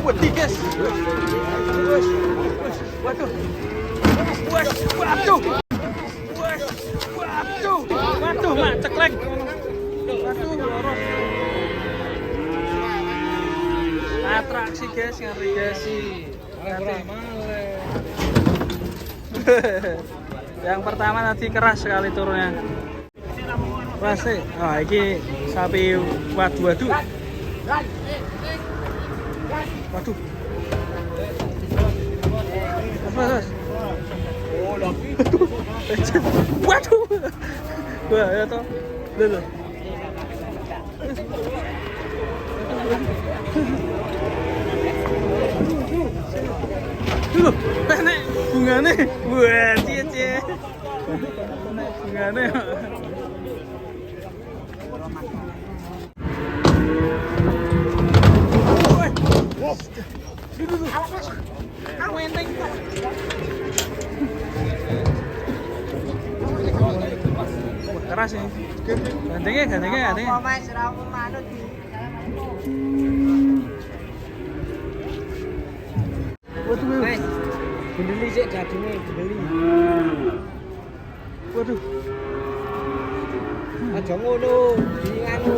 Wedi guys. Waduh. Waduh. Waduh, mak ceklek. Waduh, loros. Atraksi guys, ngeri guys. Yang pertama tadi keras sekali turunnya. Keras sih. Ah, ini sapi waduh. Waduh. Mas. Waduh. Wah, ya toh. Lho. Loh, nek bungane. Wah, cie. Nek bungane. Keras sih. Gandengnya. Waduh. Beli sik gadine beli. Waduh. Aja ngono, nganu.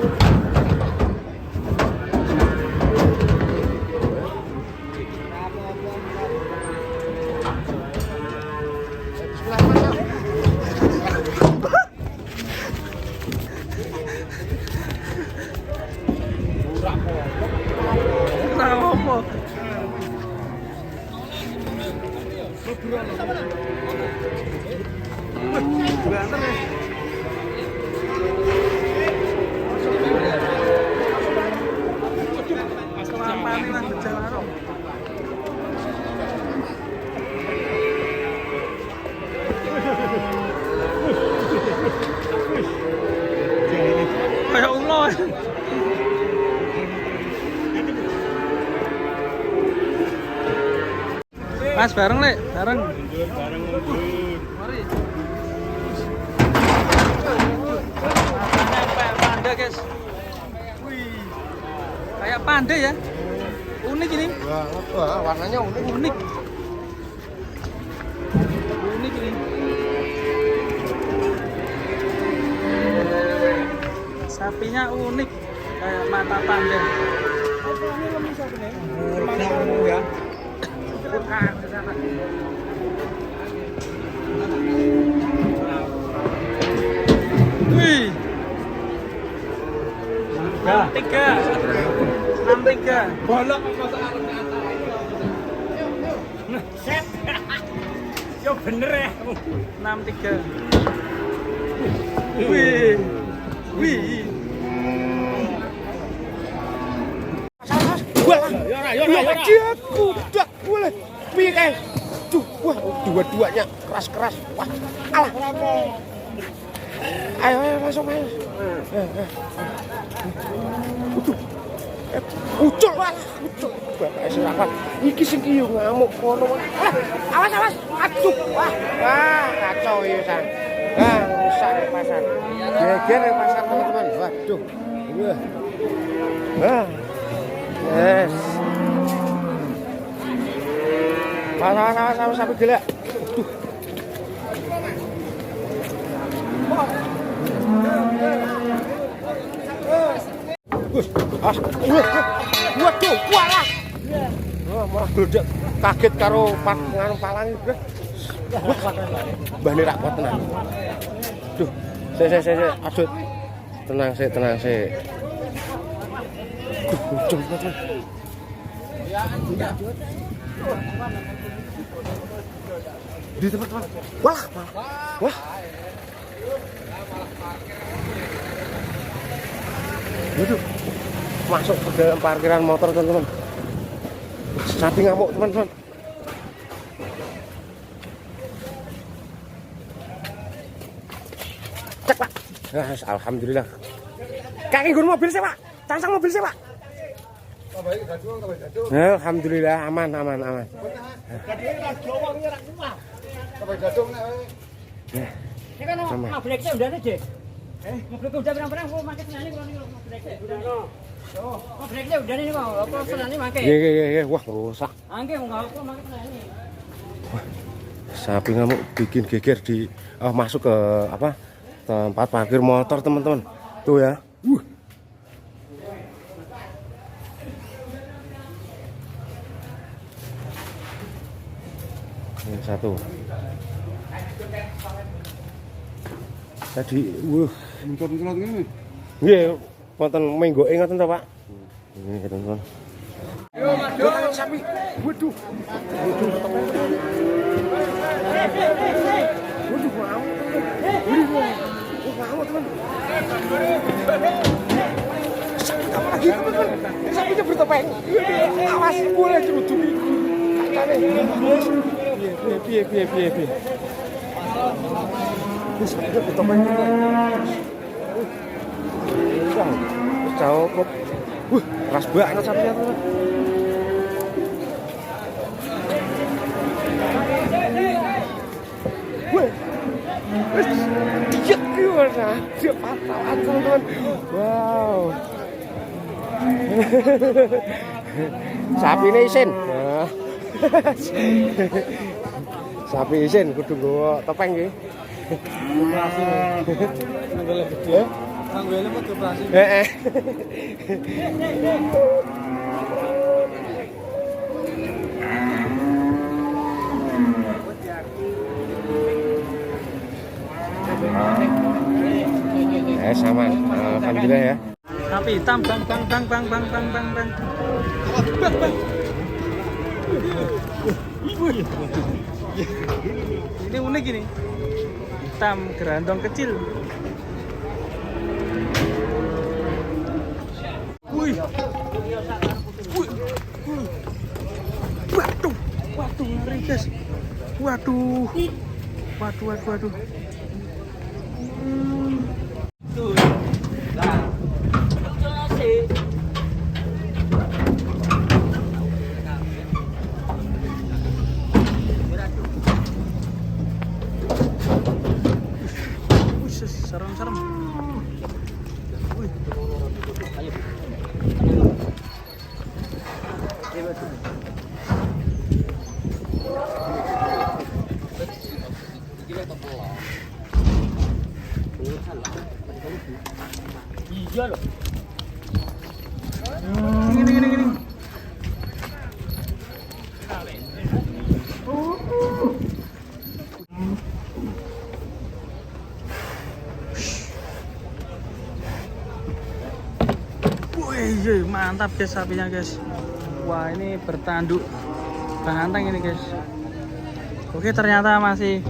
Kayak ulo. Mas bareng Le, bareng. Mari. Kayak panda guys. Wih. Kayak panda ya. Unik ini. Wah, warnanya unik. Unik ini. Sapinya unik kayak mata panda. Ya. Wih. 63. Bolok set. Yo bener ya. 63. Wih. Dia kuda boleh piye kae. Wah, dua-duanya keras-keras. Wah, alah. Ayo masuk. Ucul. Bapak silakan. Iki sing ki yo ngamuk kono. Awas. Aduh. Wah, kacau ya, San. Rusak pasar. Geger pasar teman-teman. Waduh. Yes. Awas sampai gila. Waduh, walah. Malah gledek kaget karo nganu palang iki. Mbah rak kuat tenan. Duh, saya adut. Tenang sih. Ucul teman. Di teman-teman. Wah. Waduh. Masuk ke dalam parkiran motor teman-teman. Sapi ngamuk teman-teman. Cek Pak. Alhamdulillah. Kakek nggon mobil sih Pak. Cancang mobil sih Pak. Alhamdulillah aman. Ini kan mobilnya udah nih, Mobilnya udah berang-berang, kok makin nyanyi kalau ini mobilnya. Oh, breaknya udah nih mau. Apa senane make? Iya. Wah, rusak. Angge enggak apa make senane. Sapi ngamuk bikin geger di masuk ke apa? Tempat parkir motor, teman-teman. Tuh ya. Ini satu. Tadi, Muncul-muncul ngene. nggih, wonten menggoke ngoten to, Pak. Ini teman-teman. Yo, Mas. Sapi. Waduh. Waduh, mau. Mau, teman. Sapi apa lagi, teman-teman? Sapinya bertopeng. Awas, boleh cerutuki. Kacane. Piye. Sapinya bertopeng. Jauh. Keras banget sapinya, teman. Dia patah, teman-teman. Wow. Sapi ini isin. Sapi isin kudu nggawa topeng nggih. Operasi. Nanggale gede. Nanggale mau operasi. Heeh. Sama. Alhamdulillah ya. Sapi hitam bang. Ini unik ini. Hitam gerandong kecil. Wih. Waduh, ngeri guys. Waduh. Serem. Wih. Iya loh. Gini. Wih, mantap guys sapinya guys. Wah, ini bertanduk banteng ini guys. Oke, ternyata masih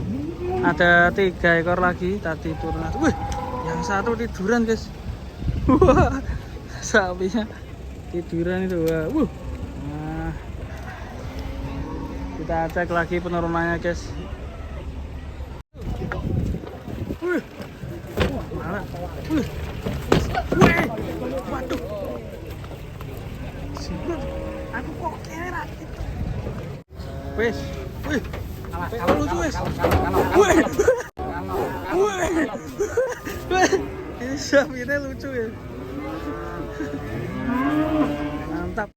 ada 3 ekor lagi tadi turun. Wih, yang satu tiduran guys. Wah, sapinya tiduran itu. Wah. Nah, kita cek lagi penurunannya guys. Wih. Mana? Wih. Waduh. Aku kok kira gitu. Wih. Kalau lucu wis. Wih. Ini sapinya lucu ya.